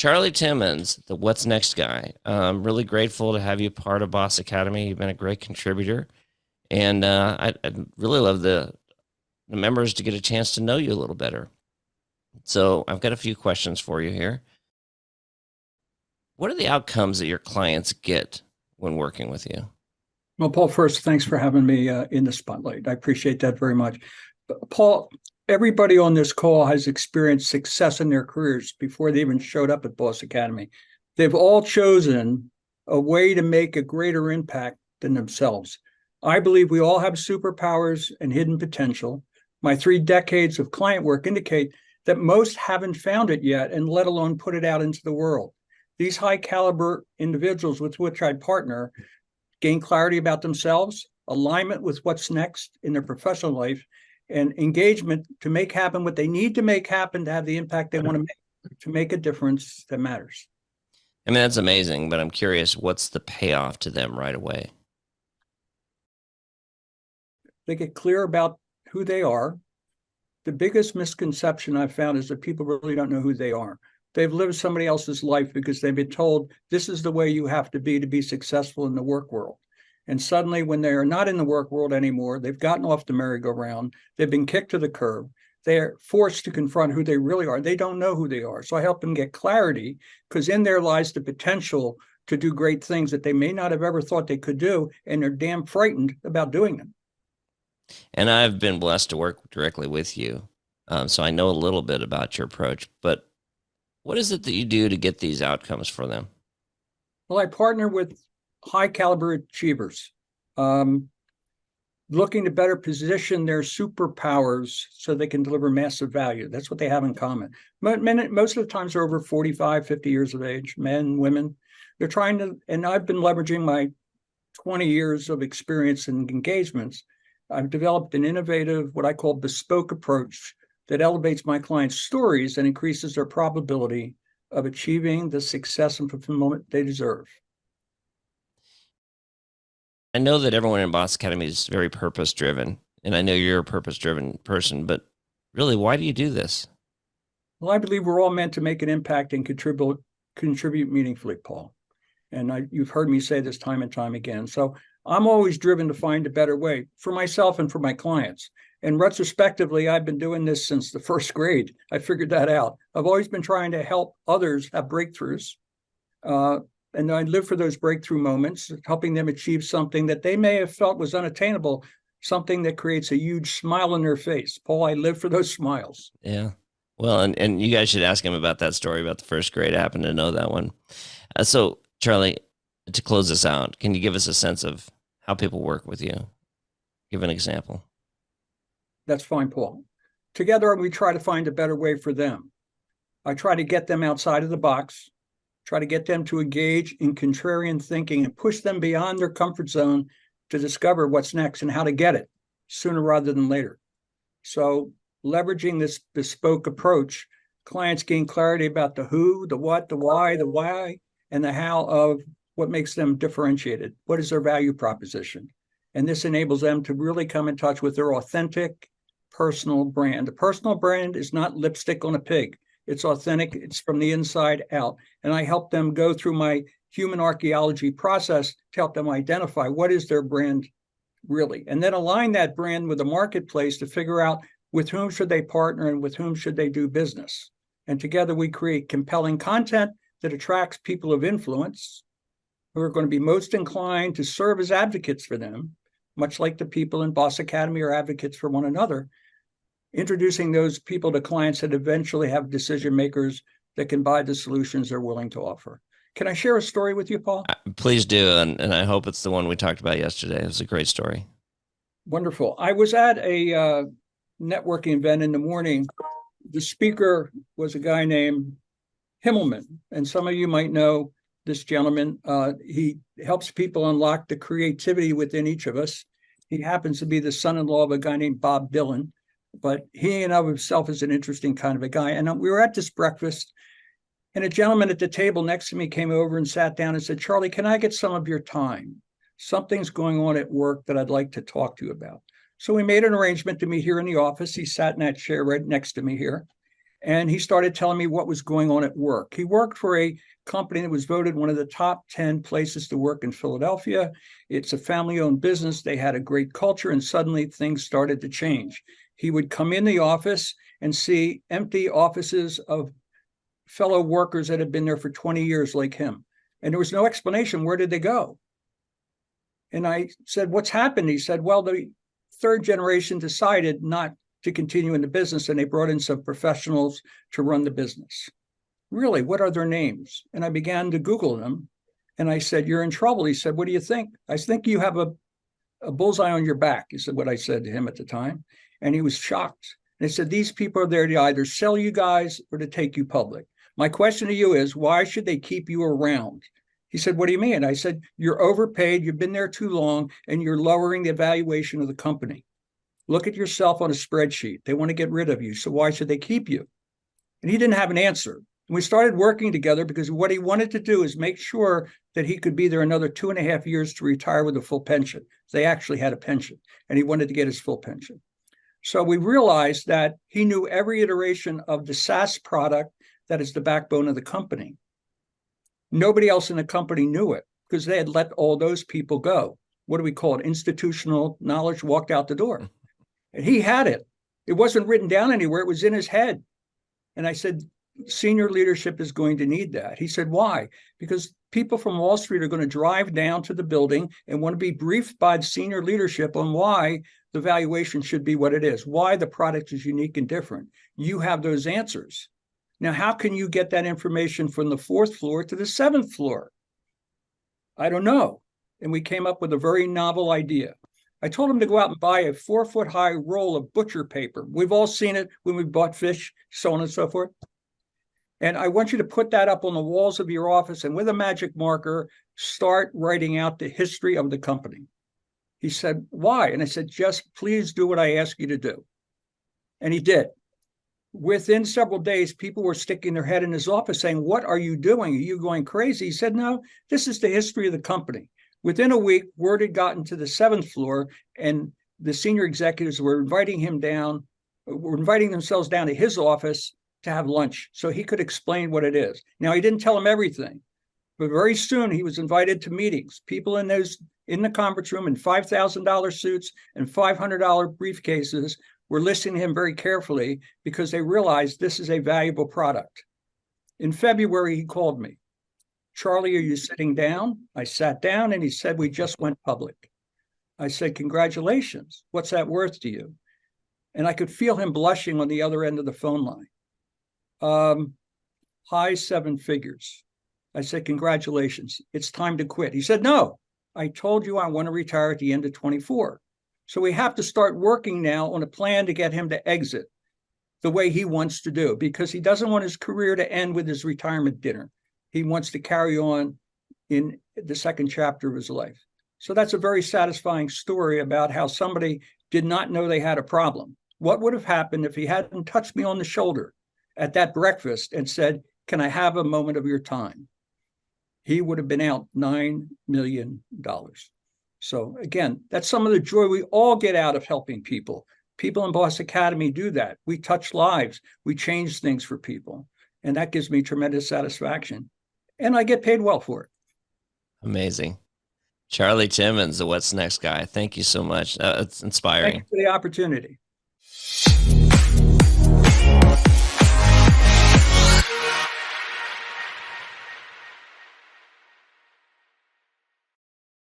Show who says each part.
Speaker 1: Charlie Timmins, the What's Next guy. I'm really grateful to have you part of Boss Academy. You've been a great contributor, and I'd really love the members to get a chance to know you a little better. So I've got a few questions for you here. What are the outcomes that your clients get when working with you?
Speaker 2: Well, Paul, first, thanks for having me in the spotlight. I appreciate that very much. Paul, everybody on this call has experienced success in their careers before they even showed up at Boss Academy. They've all chosen a way to make a greater impact than themselves. I believe we all have superpowers and hidden potential. My 3 decades of client work indicate that most haven't found it yet, and let alone put it out into the world. These high caliber individuals with which I partner gain clarity about themselves, alignment with what's next in their professional life, and engagement to make happen what they need to make happen to have the impact they want to make a difference that matters.
Speaker 1: I mean, that's amazing, but I'm curious, what's the payoff to them right away?
Speaker 2: They get clear about who they are. The biggest misconception I've found is that people really don't know who they are. They've lived somebody else's life because they've been told this is the way you have to be successful in the work world. And suddenly, when they are not in the work world anymore, they've gotten off the merry-go-round, they've been kicked to the curb, they're forced to confront who they really are. They don't know who they are. So I help them get clarity, because in there lies the potential to do great things that they may not have ever thought they could do, and they're damn frightened about doing them.
Speaker 1: And I've been blessed to work directly with you, so I know a little bit about your approach, but what is it that you do to get these outcomes for them?
Speaker 2: Well, I partner with high caliber achievers, looking to better position their superpowers so they can deliver massive value. That's what they have in common. Most of the times they're over 45, 50 years of age, men, women. They're trying to, and I've been leveraging my 20 years of experience and engagements. I've developed an innovative, what I call bespoke approach that elevates my clients' stories and increases their probability of achieving the success and fulfillment they deserve.
Speaker 1: I know that everyone in Boss Academy is very purpose driven, and I know you're a purpose driven person, but really, why do you do this?
Speaker 2: Well, I believe we're all meant to make an impact and contribute meaningfully, Paul. And you've heard me say this time and time again. So I'm always driven to find a better way for myself and for my clients. And retrospectively, I've been doing this since the first grade. I figured that out. I've always been trying to help others have breakthroughs. And I live for those breakthrough moments, helping them achieve something that they may have felt was unattainable, something that creates a huge smile on their face. Paul, I live for those smiles.
Speaker 1: Yeah. Well, and you guys should ask him about that story about the first grade. I happen to know that one. So, Charlie, to close this out, can you give us a sense of how people work with you? Give an example.
Speaker 2: That's fine, Paul. Together, we try to find a better way for them. I try to get them outside of the box, try to get them to engage in contrarian thinking and push them beyond their comfort zone to discover what's next and how to get it sooner rather than later. So leveraging this bespoke approach, clients gain clarity about the who, the what, the why, and the how of what makes them differentiated. What is their value proposition? And this enables them to really come in touch with their authentic personal brand. The personal brand is not lipstick on a pig. It's authentic. It's from the inside out. And I help them go through my human archaeology process to help them identify what is their brand really, and then align that brand with the marketplace to figure out with whom should they partner and with whom should they do business. And together we create compelling content that attracts people of influence who are going to be most inclined to serve as advocates for them, much like the people in Boss Academy are advocates for one another, introducing those people to clients that eventually have decision makers that can buy the solutions they're willing to offer. Can I share a story with you, Paul?
Speaker 1: Please do, and I hope it's the one we talked about yesterday. It was a great story.
Speaker 2: Wonderful. I was at a networking event in the morning. The speaker was a guy named Himmelman, and some of you might know this gentleman. He helps people unlock the creativity within each of us. He happens to be the son-in-law of a guy named Bob Dylan, but he in of himself is an interesting kind of a guy. And we were at this breakfast, and a gentleman at the table next to me came over and sat down and said, "Charlie, can I get some of your time? Something's going on at work that I'd like to talk to you about." So we made an arrangement to meet here in the office. He sat in that chair right next to me here. And he started telling me what was going on at work. He worked for a company that was voted one of the top 10 places to work in Philadelphia. It's a family-owned business. They had a great culture, and suddenly things started to change. He would come in the office and see empty offices of fellow workers that had been there for 20 years like him. And there was no explanation. Where did they go? And I said, what's happened? He said, well, the third generation decided not to continue in the business, and they brought in some professionals to run the business. Really, what are their names? And I began to Google them. And I said, you're in trouble. He said, what do you think? I think you have a bullseye on your back. He said what I said to him at the time. And he was shocked. And he said, these people are there to either sell you guys or to take you public. My question to you is, why should they keep you around? He said, what do you mean? I said, you're overpaid, you've been there too long, and you're lowering the valuation of the company. Look at yourself on a spreadsheet. They want to get rid of you, so why should they keep you? And he didn't have an answer. And we started working together because what he wanted to do is make sure that he could be there another 2.5 years to retire with a full pension. They actually had a pension, and he wanted to get his full pension. So we realized that he knew every iteration of the SaaS product that is the backbone of the company. Nobody else in the company knew it because they had let all those people go. What do we call it? Institutional knowledge walked out the door. And he had it. It wasn't written down anywhere. It was in his head. And I said, senior leadership is going to need that. He said, why? Because people from Wall Street are going to drive down to the building and want to be briefed by the senior leadership on why the valuation should be what it is, why the product is unique and different. You have those answers. Now, how can you get that information from the 4th floor to the 7th floor? I don't know. And we came up with a very novel idea. I told him to go out and buy a 4-foot-high roll of butcher paper. We've all seen it when we bought fish, so on and so forth. And I want you to put that up on the walls of your office and with a magic marker, start writing out the history of the company. He said, why? And I said, just please do what I ask you to do. And he did. Within several days, people were sticking their head in his office saying, what are you doing? Are you going crazy? He said, no, this is the history of the company. Within a week, word had gotten to the 7th floor, and the senior executives were inviting themselves down to his office to have lunch so he could explain what it is. Now, he didn't tell them everything, but very soon he was invited to meetings. People in the conference room in $5,000 suits and $500 briefcases were listening to him very carefully because they realized this is a valuable product. In February, he called me. Charlie, are you sitting down? I sat down, and he said, we just went public. I said, congratulations. What's that worth to you? And I could feel him blushing on the other end of the phone line. High 7 figures. I said, congratulations. It's time to quit. He said, no, I told you I want to retire at the end of 24. So we have to start working now on a plan to get him to exit the way he wants to do, because he doesn't want his career to end with his retirement dinner. He wants to carry on in the second chapter of his life. So that's a very satisfying story about how somebody did not know they had a problem. What would have happened if he hadn't touched me on the shoulder at that breakfast and said, can I have a moment of your time? He would have been out $9 million. So again, that's some of the joy we all get out of helping people. People in Boss Academy do that. We touch lives. We change things for people. And that gives me tremendous satisfaction. And I get paid well for it.
Speaker 1: Amazing. Charley Timmins, the What's Next guy. Thank you so much. It's inspiring.
Speaker 2: Thank you for the opportunity.